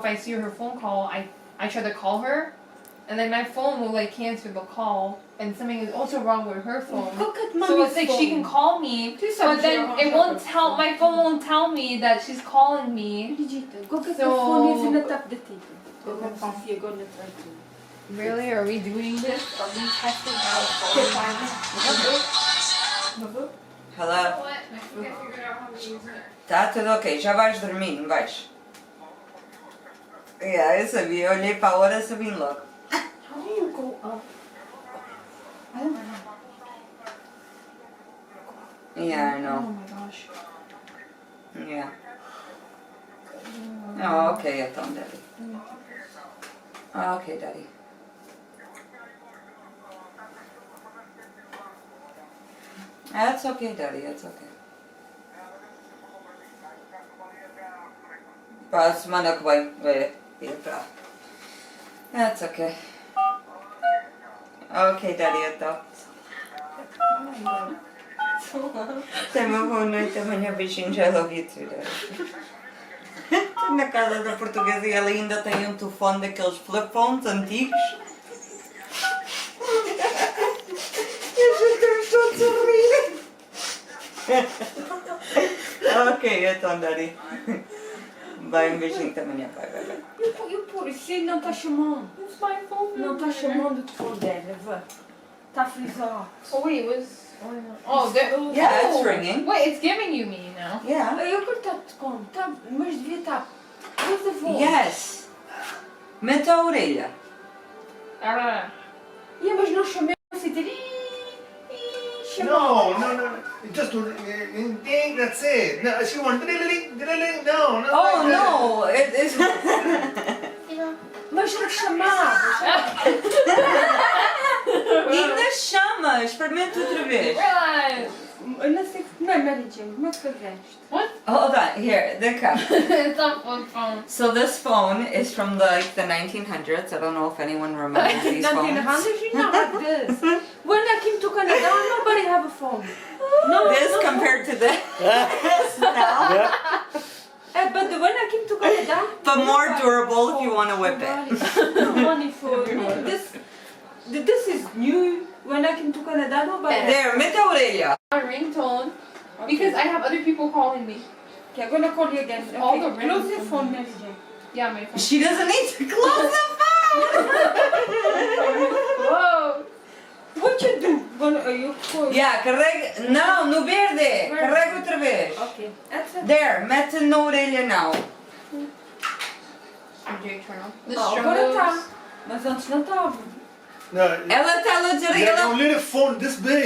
if I see her phone call, I try to call her, and then my phone will like cancel the call, and something is also wrong with her phone. Look at So it's like she can call me, but then it won't tell. My phone won't tell me that she's calling me. Look at So- the phone is in the top the table. Really? Are we doing this? Are we testing out? Hello? What? I think I figured out how to use it. Tá tudo ok, já vais dormir, não vais? Yeah, eu sabia, eu olhei para a hora e sabia logo. How do you go up? I don't know. Yeah, I Oh know. my gosh. Yeah. Oh, ok, então, Daddy. Ok, Daddy. That's okay, Daddy, that's okay. Para a semana que vem, vai ir para. That's okay. Ok, Daddy, então. Tenha uma boa noite, amanhã beijinhos, I love you too, Daddy. Estou na casa da portuguesa e ela ainda tem um telefone daqueles flip phones antigos. E a gente estamos todos a rir. Ok, então, Daddy. Vai, um beijinho até amanhã, vai. Eu por isso ele não está chamando. It's my phone. Não está chamando o telefone dela, vá. Está a frisar. Oh wait, was oh there? Yeah, oh, it's ringing. Wait, it's giving you me now. Yeah. Eu cortar-te como? Tá, mas devia estar. Where's the phone? Yes. Mete a orelha. Ah. Yeah, mas não chamei assim. No. Just ding, that's it. No, she wants ding. No. Oh no, it's... Mas tem que chamar. Ainda chama, experimenta outra vez. Realize. Eu não sei como é, Mary Jane, como é que fazeste? What? Hold on, here, the cup. It's a flip phone. So this phone is from like the 1900s. I don't know if anyone remembers these phones. 1900, you know like this. When I came to Canada, nobody have a phone. No, This compared to this now, But when I came to Canada, but more durable if you want to whip it. No money for this. This is new. When I came to Canada, nobody. There, mete a orelha. A ringtone because I have other people calling me. Okay, I'm gonna call you again. Okay, All the close rings. your phone, Mary Jane. Yeah, my phone. She doesn't need to close the phone. Whoa. What you do? When you call? Yeah, carrega. Não, no verde. Carrega outra vez. Okay, that's it. There, mete na orelha now. DJ turn on. This Agora shows. tá. Mas antes não estava. No. Ela está a dizer Yeah, ela. no little phone this big.